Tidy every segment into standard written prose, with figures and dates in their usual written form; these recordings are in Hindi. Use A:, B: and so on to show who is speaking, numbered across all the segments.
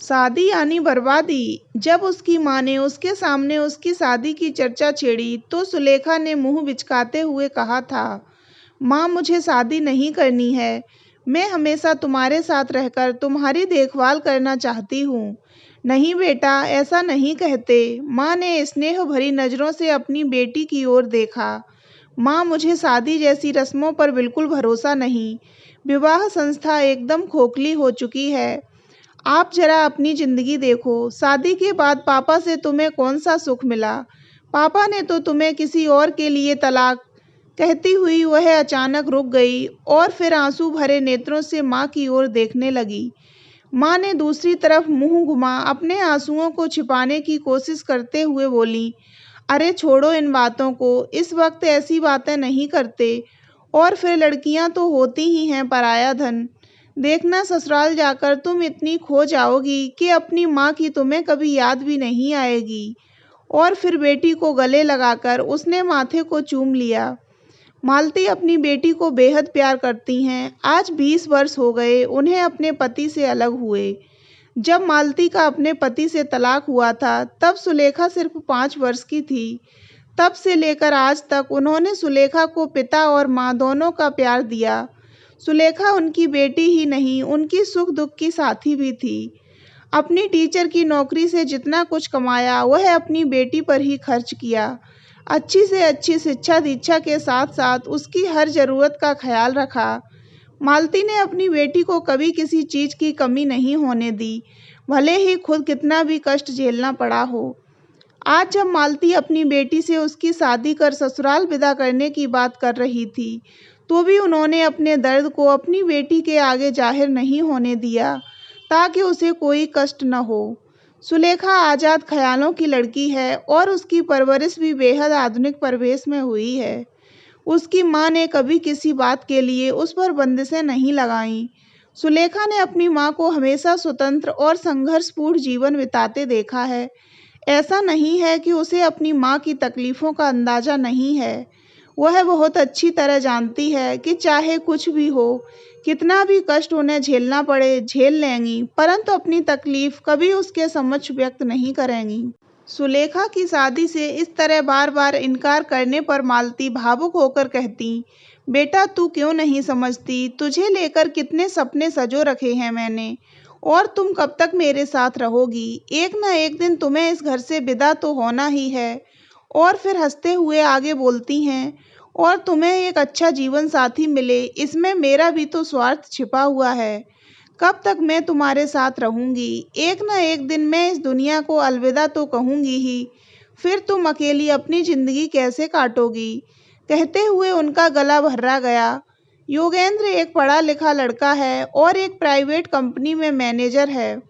A: शादी यानी बर्बादी। जब उसकी माँ ने उसके सामने उसकी शादी की चर्चा छेड़ी तो सुलेखा ने मुंह बिचकाते हुए कहा था, माँ मुझे शादी नहीं करनी है। मैं हमेशा तुम्हारे साथ रहकर तुम्हारी देखभाल करना चाहती हूँ। नहीं बेटा, ऐसा नहीं कहते। माँ ने स्नेह भरी नज़रों से अपनी बेटी की ओर देखा। माँ, मुझे शादी जैसी रस्मों पर बिल्कुल भरोसा नहीं। विवाह संस्था एकदम खोखली हो चुकी है। आप जरा अपनी जिंदगी देखो। शादी के बाद पापा से तुम्हें कौन सा सुख मिला? पापा ने तो तुम्हें किसी और के लिए तलाक। कहती हुई वह अचानक रुक गई और फिर आंसू भरे नेत्रों से माँ की ओर देखने लगी। माँ ने दूसरी तरफ मुंह घुमा अपने आंसुओं को छिपाने की कोशिश करते हुए बोली, अरे छोड़ो इन बातों को, इस वक्त ऐसी बातें नहीं करते। और फिर लड़कियां तो होती ही हैं पराया धन। देखना ससुराल जाकर तुम इतनी खो जाओगी कि अपनी माँ की तुम्हें कभी याद भी नहीं आएगी। और फिर बेटी को गले लगाकर उसने माथे को चूम लिया। मालती अपनी बेटी को बेहद प्यार करती हैं। आज 20 वर्ष हो गए उन्हें अपने पति से अलग हुए। जब मालती का अपने पति से तलाक हुआ था तब सुलेखा सिर्फ 5 वर्ष की थी। तब से लेकर आज तक उन्होंने सुलेखा को पिता और माँ दोनों का प्यार दिया। सुलेखा उनकी बेटी ही नहीं, उनकी सुख दुख की साथी भी थी। अपनी टीचर की नौकरी से जितना कुछ कमाया वह अपनी बेटी पर ही खर्च किया। अच्छी से अच्छी शिक्षा दीक्षा के साथ साथ उसकी हर ज़रूरत का ख्याल रखा। मालती ने अपनी बेटी को कभी किसी चीज़ की कमी नहीं होने दी, भले ही खुद कितना भी कष्ट झेलना पड़ा हो। आज जब मालती अपनी बेटी से उसकी शादी कर ससुराल विदा करने की बात कर रही थी, तो भी उन्होंने अपने दर्द को अपनी बेटी के आगे जाहिर नहीं होने दिया, ताकि उसे कोई कष्ट न हो। सुलेखा आज़ाद ख्यालों की लड़की है और उसकी परवरिश भी बेहद आधुनिक परिवेश में हुई है। उसकी माँ ने कभी किसी बात के लिए उस पर बंदिशें नहीं लगाईं। सुलेखा ने अपनी माँ को हमेशा स्वतंत्र और संघर्षपूर्ण जीवन बिताते देखा है। ऐसा नहीं है कि उसे अपनी माँ की तकलीफ़ों का अंदाज़ा नहीं है। वह बहुत अच्छी तरह जानती है कि चाहे कुछ भी हो, कितना भी कष्ट उन्हें झेलना पड़े, झेल लेंगी, परंतु अपनी तकलीफ़ कभी उसके समक्ष व्यक्त नहीं करेंगी। सुलेखा की शादी से इस तरह बार-बार इनकार करने पर मालती भावुक होकर कहती, बेटा तू क्यों नहीं समझती? तुझे लेकर कितने सपने सजो रखे हैं मैंने। और तुम कब तक मेरे साथ रहोगी? एक न एक दिन तुम्हें इस घर से विदा तो होना ही है। और फिर हंसते हुए आगे बोलती हैं, और तुम्हें एक अच्छा जीवन साथी मिले, इसमें मेरा भी तो स्वार्थ छिपा हुआ है। कब तक मैं तुम्हारे साथ रहूंगी? एक न एक दिन मैं इस दुनिया को अलविदा तो कहूंगी ही। फिर तुम अकेली अपनी जिंदगी कैसे काटोगी? कहते हुए उनका गला भर्रा गया। योगेंद्र एक पढ़ा लिखा लड़का है और एक प्राइवेट कंपनी में मैनेजर है।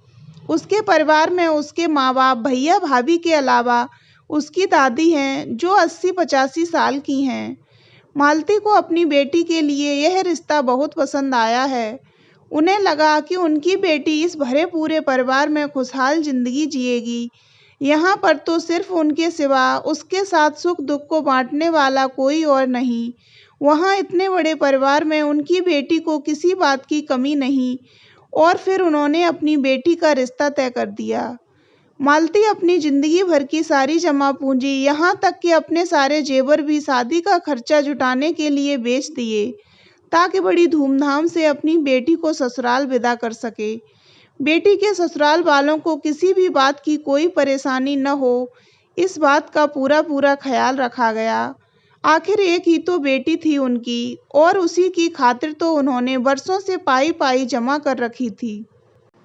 A: उसके परिवार में उसके माँ बाप, भैया भाभी के अलावा उसकी दादी हैं जो 80-85 साल की हैं। मालती को अपनी बेटी के लिए यह रिश्ता बहुत पसंद आया है। उन्हें लगा कि उनकी बेटी इस भरे पूरे परिवार में खुशहाल जिंदगी जिएगी। यहाँ पर तो सिर्फ उनके सिवा उसके साथ सुख दुख को बांटने वाला कोई और नहीं। वहाँ इतने बड़े परिवार में उनकी बेटी को किसी बात की कमी नहीं। और फिर उन्होंने अपनी बेटी का रिश्ता तय कर दिया। मालती अपनी जिंदगी भर की सारी जमा पूंजी, यहाँ तक कि अपने सारे जेवर भी शादी का खर्चा जुटाने के लिए बेच दिए, ताकि बड़ी धूमधाम से अपनी बेटी को ससुराल विदा कर सके। बेटी के ससुराल वालों को किसी भी बात की कोई परेशानी न हो, इस बात का पूरा पूरा ख्याल रखा गया। आखिर एक ही तो बेटी थी उनकी, और उसी की खातिर तो उन्होंने वर्षों से पाई पाई जमा कर रखी थी।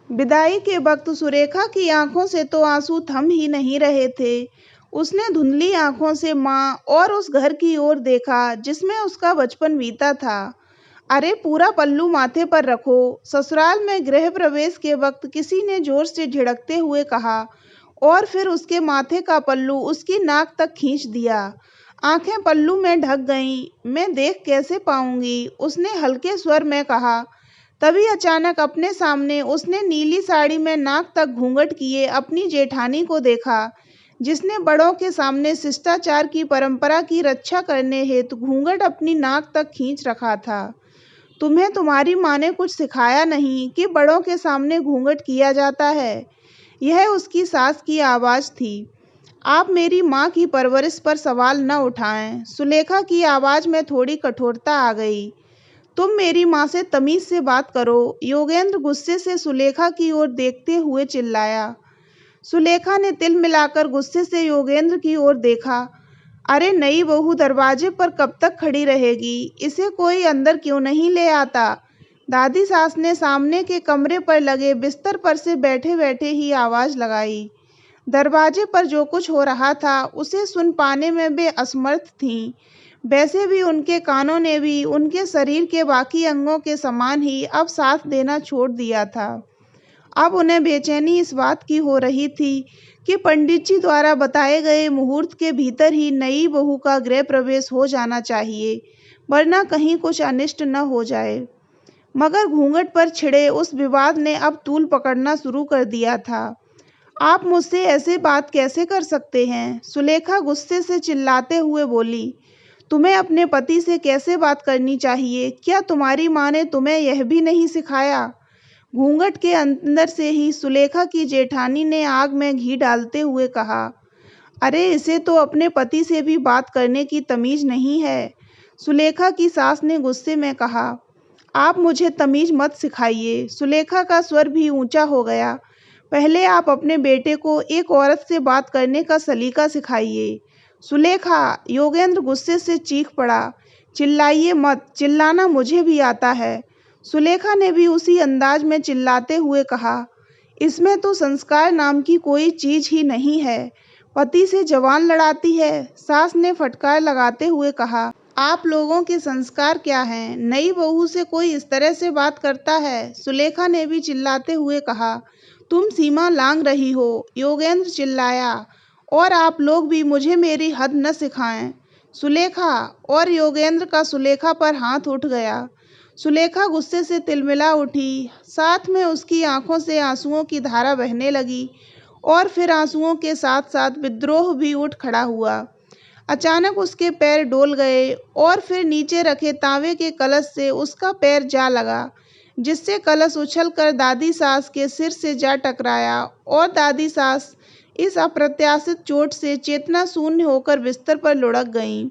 A: विदाई के वक्त सुरेखा की आंखों से तो आंसू थम ही नहीं रहे थे। उसने धुंधली आंखों से माँ और उस घर की ओर देखा जिसमें उसका बचपन बीता था। अरे पूरा पल्लू माथे पर रखो, ससुराल में गृह प्रवेश के वक्त किसी ने जोर से झिड़कते हुए कहा, और फिर उसके माथे का पल्लू उसकी नाक तक खींच दिया। आंखें पल्लू में ढक गईं। मैं देख कैसे पाऊंगी? उसने हल्के स्वर में कहा। तभी अचानक अपने सामने उसने नीली साड़ी में नाक तक घूंघट किए अपनी जेठानी को देखा, जिसने बड़ों के सामने शिष्टाचार की परंपरा की रक्षा करने हेतु घूंघट अपनी नाक तक खींच रखा था। तुम्हें तुम्हारी माँ ने कुछ सिखाया नहीं कि बड़ों के सामने घूंघट किया जाता है? यह उसकी सास की आवाज़ थी। आप मेरी माँ की परवरिश पर सवाल न उठाएं। सुलेखा की आवाज़ में थोड़ी कठोरता आ गई। तुम मेरी माँ से तमीज़ से बात करो, योगेंद्र गुस्से से सुलेखा की ओर देखते हुए चिल्लाया। सुलेखा ने तिल मिलाकर गुस्से से योगेंद्र की ओर देखा। अरे नई बहू दरवाजे पर कब तक खड़ी रहेगी? इसे कोई अंदर क्यों नहीं ले आता? दादी सास ने सामने के कमरे पर लगे बिस्तर पर से बैठे बैठे ही आवाज़ लगाई। दरवाजे पर जो कुछ हो रहा था उसे सुन पाने में वे असमर्थ थीं। वैसे भी उनके कानों ने भी उनके शरीर के बाकी अंगों के समान ही अब साथ देना छोड़ दिया था। अब उन्हें बेचैनी इस बात की हो रही थी कि पंडित जी द्वारा बताए गए मुहूर्त के भीतर ही नई बहू का गृह प्रवेश हो जाना चाहिए, वरना कहीं कुछ अनिष्ट न हो जाए। मगर घूंघट पर छिड़े उस विवाद ने अब तूल पकड़ना शुरू कर दिया था। आप मुझसे ऐसे बात कैसे कर सकते हैं? सुलेखा गुस्से से चिल्लाते हुए बोली। तुम्हें अपने पति से कैसे बात करनी चाहिए? क्या तुम्हारी माँ ने तुम्हें यह भी नहीं सिखाया? घूंघट के अंदर से ही सुलेखा की जेठानी ने आग में घी डालते हुए कहा। अरे इसे तो अपने पति से भी बात करने की तमीज नहीं है। सुलेखा की सास ने गुस्से में कहा। आप मुझे तमीज मत सिखाइए। सुलेखा का स्वर भी ऊंचा हो गया। पहले आप अपने बेटे को एक औरत से बात करने का सलीका सिखाइए। सुलेखा, योगेंद्र गुस्से से चीख पड़ा। चिल्लाइए मत, चिल्लाना मुझे भी आता है। सुलेखा ने भी उसी अंदाज में चिल्लाते हुए कहा। इसमें तो संस्कार नाम की कोई चीज ही नहीं है। पति से जवान लड़ाती है। सास ने फटकार लगाते हुए कहा। आप लोगों के संस्कार क्या हैं? नई बहू से कोई इस तरह से बात करता है? सुलेखा ने भी चिल्लाते हुए कहा। तुम सीमा लांघ रही हो, योगेंद्र चिल्लाया। और आप लोग भी मुझे मेरी हद न सिखाएं। सुलेखा, और योगेंद्र का सुलेखा पर हाथ उठ गया। सुलेखा गुस्से से तिलमिला उठी। साथ में उसकी आंखों से आंसुओं की धारा बहने लगी और फिर आंसुओं के साथ साथ विद्रोह भी उठ खड़ा हुआ। अचानक उसके पैर डोल गए और फिर नीचे रखे तांबे के कलश से उसका पैर जा लगा, जिससे कलश उछलकर दादी सास के सिर से जा टकराया और दादी सास इस अप्रत्याशित चोट से चेतना शून्य होकर बिस्तर पर लुढ़क गईं।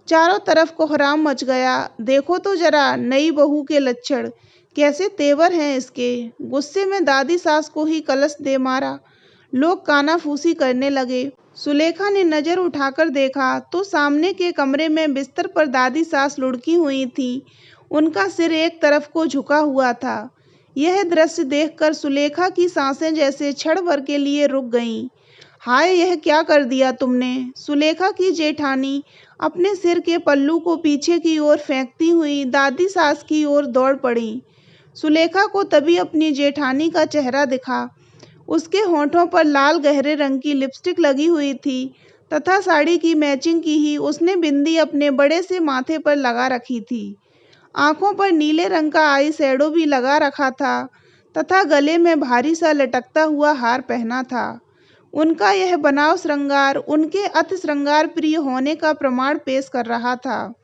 A: चारों तरफ कोहराम मच गया। देखो तो जरा नई बहू के लक्षण, कैसे तेवर हैं इसके। गुस्से में दादी सास को ही कलश दे मारा। लोग कानाफूसी करने लगे। सुलेखा ने नजर उठाकर देखा तो सामने के कमरे में बिस्तर पर दादी सास लुढ़की हुई थी। उनका सिर एक तरफ को झुका हुआ था। यह दृश्य देखकर सुलेखा की सांसें जैसे क्षण भर के लिए रुक गईं। हाय, यह क्या कर दिया तुमने? सुलेखा की जेठानी अपने सिर के पल्लू को पीछे की ओर फेंकती हुई दादी सास की ओर दौड़ पड़ी। सुलेखा को तभी अपनी जेठानी का चेहरा दिखा। उसके होठों पर लाल गहरे रंग की लिपस्टिक लगी हुई थी तथा साड़ी की मैचिंग की ही उसने बिंदी अपने बड़े से माथे पर लगा रखी थी। आंखों पर नीले रंग का आई शैडो भी लगा रखा था तथा गले में भारी सा लटकता हुआ हार पहना था। उनका यह बनाव श्रृंगार उनके अति श्रृंगार प्रिय होने का प्रमाण पेश कर रहा था।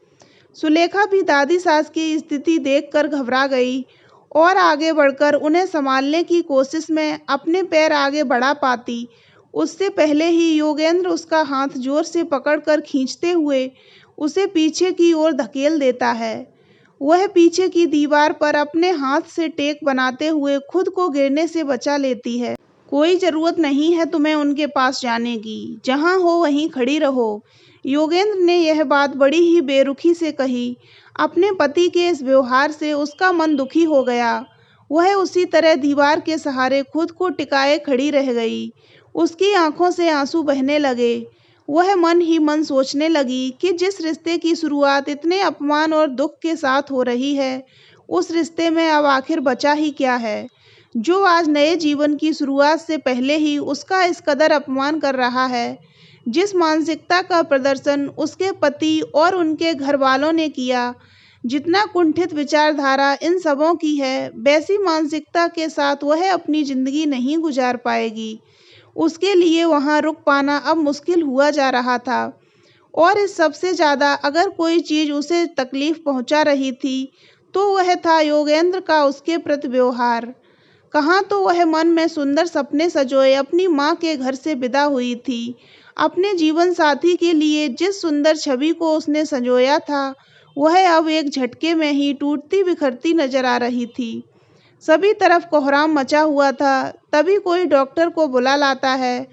A: सुलेखा भी दादी सास की स्थिति देखकर घबरा गई और आगे बढ़कर उन्हें संभालने की कोशिश में अपने पैर आगे बढ़ा पाती, उससे पहले ही योगेंद्र उसका हाथ जोर से पकड़कर खींचते हुए उसे पीछे की ओर धकेल देता है। वह पीछे की दीवार पर अपने हाथ से टेक बनाते हुए खुद को गिरने से बचा लेती है। कोई जरूरत नहीं है तुम्हें उनके पास जाने की, जहां हो वहीं खड़ी रहो। योगेंद्र ने यह बात बड़ी ही बेरुखी से कही। अपने पति के इस व्यवहार से उसका मन दुखी हो गया। वह उसी तरह दीवार के सहारे खुद को टिकाए खड़ी रह गई। उसकी आंखों से आंसू बहने लगे। वह मन ही मन सोचने लगी कि जिस रिश्ते की शुरुआत इतने अपमान और दुख के साथ हो रही है, उस रिश्ते में अब आखिर बचा ही क्या है, जो आज नए जीवन की शुरुआत से पहले ही उसका इस कदर अपमान कर रहा है। जिस मानसिकता का प्रदर्शन उसके पति और उनके घर वालों ने किया, जितना कुंठित विचारधारा इन सबों की है, वैसी मानसिकता के साथ वह अपनी जिंदगी नहीं गुजार पाएगी। उसके लिए वहां रुक पाना अब मुश्किल हुआ जा रहा था। और इस सबसे ज़्यादा अगर कोई चीज़ उसे तकलीफ पहुंचा रही थी तो वह था योगेंद्र का उसके प्रति व्यवहार। कहाँ तो वह मन में सुंदर सपने सजोए अपनी माँ के घर से विदा हुई थी। अपने जीवन साथी के लिए जिस सुंदर छवि को उसने संजोया था, वह अब एक झटके में ही टूटती बिखरती नजर आ रही थी। सभी तरफ कोहराम मचा हुआ था। तभी कोई डॉक्टर को बुला लाता है।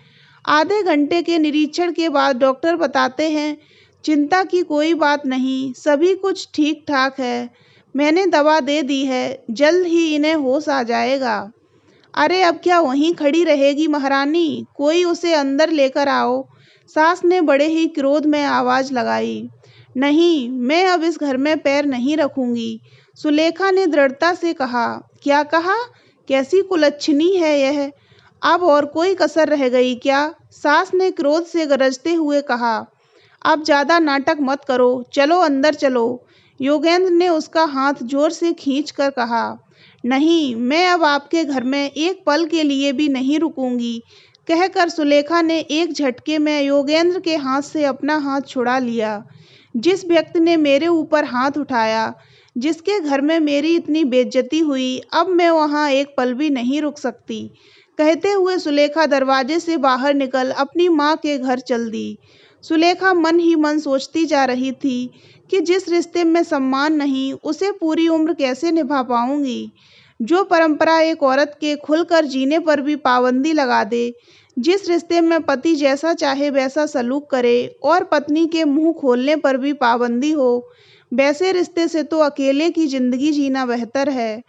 A: आधे घंटे के निरीक्षण के बाद डॉक्टर बताते हैं, चिंता की कोई बात नहीं, सभी कुछ ठीक ठाक है। मैंने दवा दे दी है, जल्द ही इन्हें होश आ जाएगा। अरे अब क्या वहीं खड़ी रहेगी महारानी, कोई उसे अंदर लेकर आओ। सास ने बड़े ही क्रोध में आवाज लगाई। नहीं, मैं अब इस घर में पैर नहीं रखूंगी, सुलेखा ने दृढ़ता से कहा। क्या कहा? कैसी कुलच्छनी है यह, अब और कोई कसर रह गई क्या? सास ने क्रोध से गरजते हुए कहा। अब ज्यादा नाटक मत करो, चलो अंदर चलो। योगेंद्र ने उसका हाथ जोर से खींचकर कहा। नहीं, मैं अब आपके घर में एक पल के लिए भी नहीं रुकूंगी, कहकर सुलेखा ने एक झटके में योगेंद्र के हाथ से अपना हाथ छुड़ा लिया। जिस व्यक्ति ने मेरे ऊपर हाथ उठाया, जिसके घर में मेरी इतनी बेइज्जती हुई, अब मैं वहां एक पल भी नहीं रुक सकती। कहते हुए सुलेखा दरवाजे से बाहर निकल अपनी माँ के घर चल दी। सुलेखा मन ही मन सोचती जा रही थी कि जिस रिश्ते में सम्मान नहीं, उसे पूरी उम्र कैसे निभा पाऊंगी। जो परंपरा एक औरत के खुलकर जीने पर भी पाबंदी लगा दे, जिस रिश्ते में पति जैसा चाहे वैसा सलूक करे और पत्नी के मुंह खोलने पर भी पाबंदी हो, वैसे रिश्ते से तो अकेले की जिंदगी जीना बेहतर है।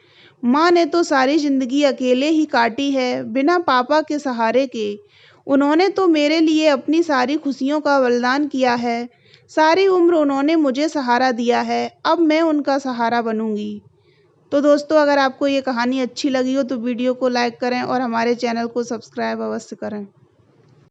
A: माँ ने तो सारी जिंदगी अकेले ही काटी है, बिना पापा के सहारे के। उन्होंने तो मेरे लिए अपनी सारी खुशियों का बलिदान किया है। सारी उम्र उन्होंने मुझे सहारा दिया है, अब मैं उनका सहारा बनूंगी। तो दोस्तों, अगर आपको ये कहानी अच्छी लगी हो तो वीडियो को लाइक करें और हमारे चैनल को सब्सक्राइब अवश्य करें।